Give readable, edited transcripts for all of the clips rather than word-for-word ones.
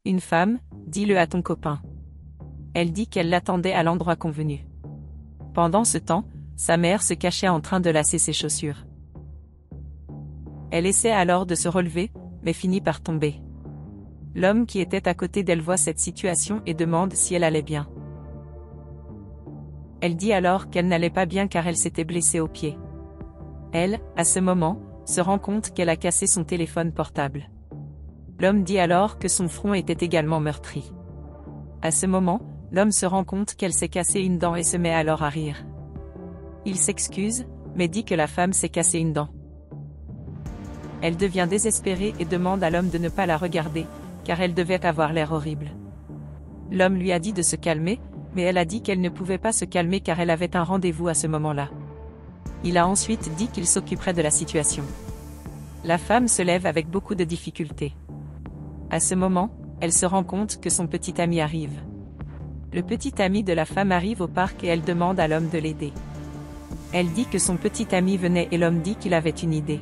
Une femme, dis-le à ton copain. Elle dit qu'elle l'attendait à l'endroit convenu. Pendant ce temps, sa mère se cachait en train de lasser ses chaussures. Elle essaie alors de se relever, mais finit par tomber. L'homme qui était à côté d'elle voit cette situation et demande si elle allait bien. Elle dit alors qu'elle n'allait pas bien car elle s'était blessée au pied. Elle, à ce moment, se rend compte qu'elle a cassé son téléphone portable. L'homme dit alors que son front était également meurtri. À ce moment, l'homme se rend compte qu'elle s'est cassé une dent et se met alors à rire. Il s'excuse, mais dit que la femme s'est cassé une dent. Elle devient désespérée et demande à l'homme de ne pas la regarder, car elle devait avoir l'air horrible. L'homme lui a dit de se calmer, mais elle a dit qu'elle ne pouvait pas se calmer car elle avait un rendez-vous à ce moment-là. Il a ensuite dit qu'il s'occuperait de la situation. La femme se lève avec beaucoup de difficultés. À ce moment, elle se rend compte que son petit ami arrive. Le petit ami de la femme arrive au parc et elle demande à l'homme de l'aider. Elle dit que son petit ami venait et l'homme dit qu'il avait une idée.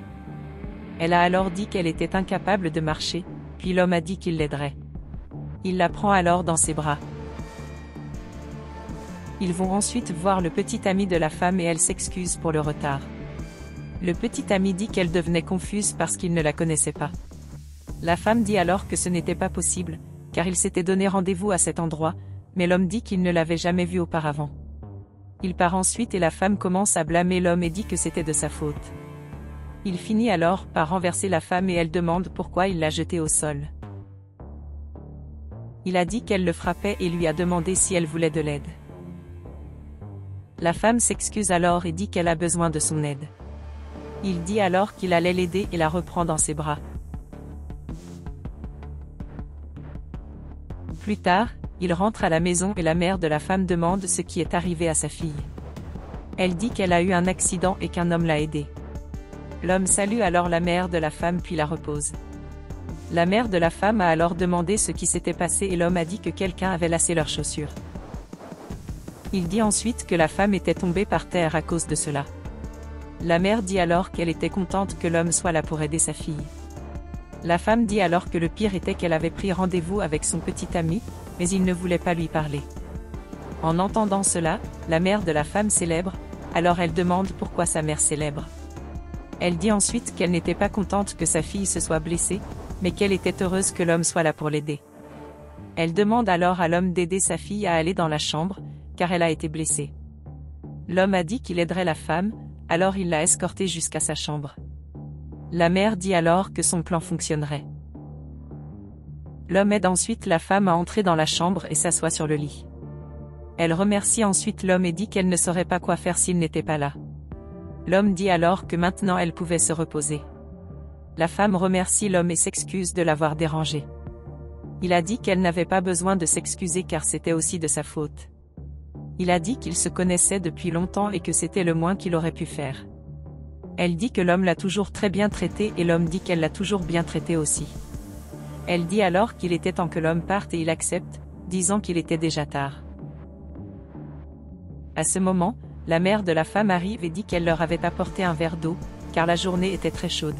Elle a alors dit qu'elle était incapable de marcher, puis l'homme a dit qu'il l'aiderait. Il la prend alors dans ses bras. Ils vont ensuite voir le petit ami de la femme et elle s'excuse pour le retard. Le petit ami dit qu'elle devenait confuse parce qu'il ne la connaissait pas. La femme dit alors que ce n'était pas possible, car il s'était donné rendez-vous à cet endroit, mais l'homme dit qu'il ne l'avait jamais vu auparavant. Il part ensuite et la femme commence à blâmer l'homme et dit que c'était de sa faute. Il finit alors par renverser la femme et elle demande pourquoi il l'a jetée au sol. Il a dit qu'elle le frappait et lui a demandé si elle voulait de l'aide. La femme s'excuse alors et dit qu'elle a besoin de son aide. Il dit alors qu'il allait l'aider et la reprend dans ses bras. Plus tard, il rentre à la maison et la mère de la femme demande ce qui est arrivé à sa fille. Elle dit qu'elle a eu un accident et qu'un homme l'a aidée. L'homme salue alors la mère de la femme puis la repose. La mère de la femme a alors demandé ce qui s'était passé et l'homme a dit que quelqu'un avait lassé leurs chaussures. Il dit ensuite que la femme était tombée par terre à cause de cela. La mère dit alors qu'elle était contente que l'homme soit là pour aider sa fille. La femme dit alors que le pire était qu'elle avait pris rendez-vous avec son petit ami, mais il ne voulait pas lui parler. En entendant cela, la mère de la femme célèbre, alors elle demande pourquoi sa mère célèbre. Elle dit ensuite qu'elle n'était pas contente que sa fille se soit blessée, mais qu'elle était heureuse que l'homme soit là pour l'aider. Elle demande alors à l'homme d'aider sa fille à aller dans la chambre, car elle a été blessée. L'homme a dit qu'il aiderait la femme, alors il l'a escortée jusqu'à sa chambre. La mère dit alors que son plan fonctionnerait. L'homme aide ensuite la femme à entrer dans la chambre et s'assoit sur le lit. Elle remercie ensuite l'homme et dit qu'elle ne saurait pas quoi faire s'il n'était pas là. L'homme dit alors que maintenant elle pouvait se reposer. La femme remercie l'homme et s'excuse de l'avoir dérangé. Il a dit qu'elle n'avait pas besoin de s'excuser car c'était aussi de sa faute. Il a dit qu'ils se connaissaient depuis longtemps et que c'était le moins qu'il aurait pu faire. Elle dit que l'homme l'a toujours très bien traité et l'homme dit qu'elle l'a toujours bien traité aussi. Elle dit alors qu'il était temps que l'homme parte et il accepte, disant qu'il était déjà tard. À ce moment, la mère de la femme arrive et dit qu'elle leur avait apporté un verre d'eau, car la journée était très chaude.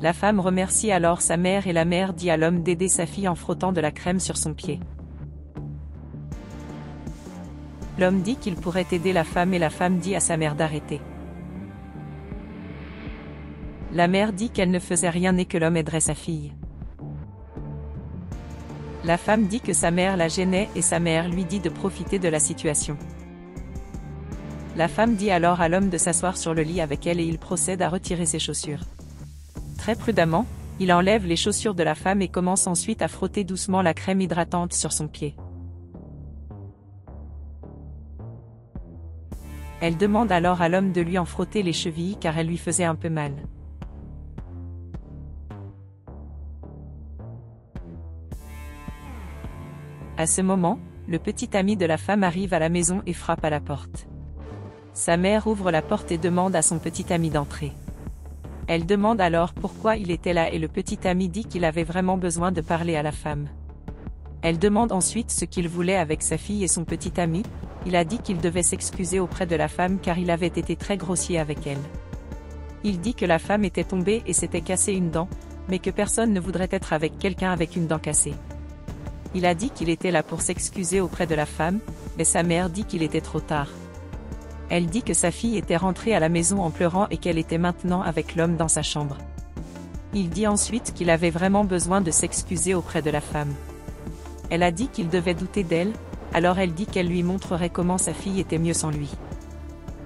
La femme remercie alors sa mère et la mère dit à l'homme d'aider sa fille en frottant de la crème sur son pied. L'homme dit qu'il pourrait aider la femme et la femme dit à sa mère d'arrêter. La mère dit qu'elle ne faisait rien et que l'homme aiderait sa fille. La femme dit que sa mère la gênait et sa mère lui dit de profiter de la situation. La femme dit alors à l'homme de s'asseoir sur le lit avec elle et il procède à retirer ses chaussures. Très prudemment, il enlève les chaussures de la femme et commence ensuite à frotter doucement la crème hydratante sur son pied. Elle demande alors à l'homme de lui en frotter les chevilles car elle lui faisait un peu mal. À ce moment, le petit ami de la femme arrive à la maison et frappe à la porte. Sa mère ouvre la porte et demande à son petit ami d'entrer. Elle demande alors pourquoi il était là et le petit ami dit qu'il avait vraiment besoin de parler à la femme. Elle demande ensuite ce qu'il voulait avec sa fille et son petit ami. Il a dit qu'il devait s'excuser auprès de la femme car il avait été très grossier avec elle. Il dit que la femme était tombée et s'était cassé une dent, mais que personne ne voudrait être avec quelqu'un avec une dent cassée. Il a dit qu'il était là pour s'excuser auprès de la femme, mais sa mère dit qu'il était trop tard. Elle dit que sa fille était rentrée à la maison en pleurant et qu'elle était maintenant avec l'homme dans sa chambre. Il dit ensuite qu'il avait vraiment besoin de s'excuser auprès de la femme. Elle a dit qu'il devait douter d'elle, alors elle dit qu'elle lui montrerait comment sa fille était mieux sans lui.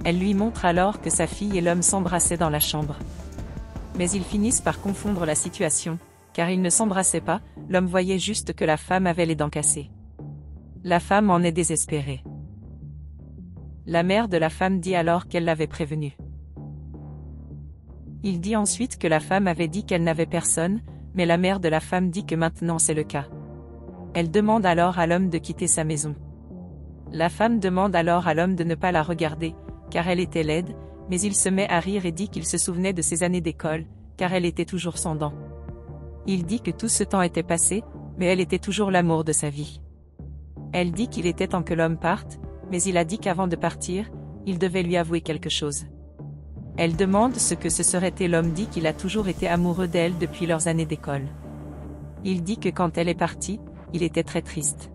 Elle lui montre alors que sa fille et l'homme s'embrassaient dans la chambre. Mais ils finissent par confondre la situation, car ils ne s'embrassaient pas, l'homme voyait juste que la femme avait les dents cassées. La femme en est désespérée. La mère de la femme dit alors qu'elle l'avait prévenue. Il dit ensuite que la femme avait dit qu'elle n'avait personne, mais la mère de la femme dit que maintenant c'est le cas. Elle demande alors à l'homme de quitter sa maison. La femme demande alors à l'homme de ne pas la regarder, car elle était laide, mais il se met à rire et dit qu'il se souvenait de ses années d'école, car elle était toujours sans dents. Il dit que tout ce temps était passé, mais elle était toujours l'amour de sa vie. Elle dit qu'il était temps que l'homme parte, mais il a dit qu'avant de partir, il devait lui avouer quelque chose. Elle demande ce que ce serait et l'homme dit qu'il a toujours été amoureux d'elle depuis leurs années d'école. Il dit que quand elle est partie, il était très triste.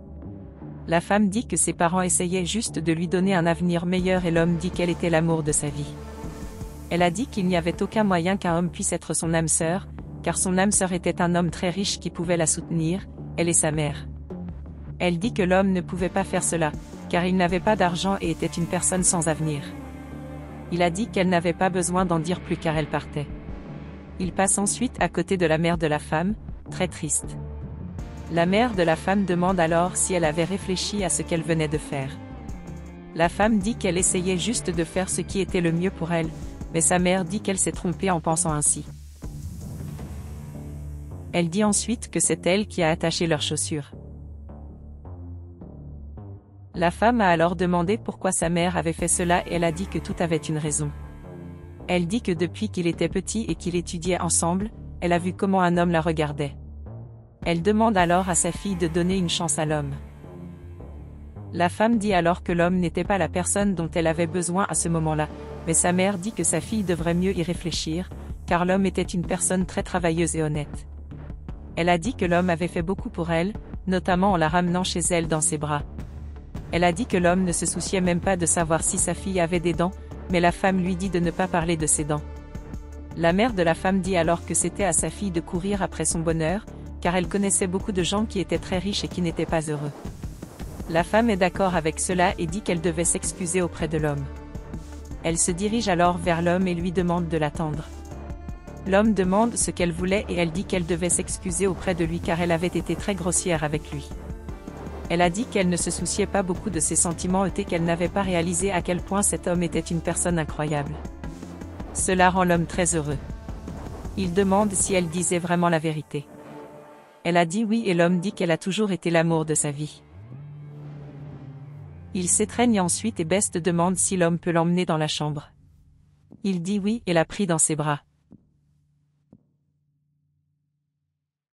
La femme dit que ses parents essayaient juste de lui donner un avenir meilleur et l'homme dit qu'elle était l'amour de sa vie. Elle a dit qu'il n'y avait aucun moyen qu'un homme puisse être son âme sœur, car son âme sœur était un homme très riche qui pouvait la soutenir, elle et sa mère. Elle dit que l'homme ne pouvait pas faire cela, car il n'avait pas d'argent et était une personne sans avenir. Il a dit qu'elle n'avait pas besoin d'en dire plus car elle partait. Il passe ensuite à côté de la mère de la femme, très triste. La mère de la femme demande alors si elle avait réfléchi à ce qu'elle venait de faire. La femme dit qu'elle essayait juste de faire ce qui était le mieux pour elle, mais sa mère dit qu'elle s'est trompée en pensant ainsi. Elle dit ensuite que c'est elle qui a attaché leurs chaussures. La femme a alors demandé pourquoi sa mère avait fait cela et elle a dit que tout avait une raison. Elle dit que depuis qu'il était petit et qu'ils étudiaient ensemble, elle a vu comment un homme la regardait. Elle demande alors à sa fille de donner une chance à l'homme. La femme dit alors que l'homme n'était pas la personne dont elle avait besoin à ce moment-là, mais sa mère dit que sa fille devrait mieux y réfléchir, car l'homme était une personne très travailleuse et honnête. Elle a dit que l'homme avait fait beaucoup pour elle, notamment en la ramenant chez elle dans ses bras. Elle a dit que l'homme ne se souciait même pas de savoir si sa fille avait des dents, mais la femme lui dit de ne pas parler de ses dents. La mère de la femme dit alors que c'était à sa fille de courir après son bonheur, car elle connaissait beaucoup de gens qui étaient très riches et qui n'étaient pas heureux. La femme est d'accord avec cela et dit qu'elle devait s'excuser auprès de l'homme. Elle se dirige alors vers l'homme et lui demande de l'attendre. L'homme demande ce qu'elle voulait et elle dit qu'elle devait s'excuser auprès de lui car elle avait été très grossière avec lui. Elle a dit qu'elle ne se souciait pas beaucoup de ses sentiments et qu'elle n'avait pas réalisé à quel point cet homme était une personne incroyable. Cela rend l'homme très heureux. Il demande si elle disait vraiment la vérité. Elle a dit oui et l'homme dit qu'elle a toujours été l'amour de sa vie. Il s'étreigne ensuite et Best demande si l'homme peut l'emmener dans la chambre. Il dit oui et l'a pris dans ses bras.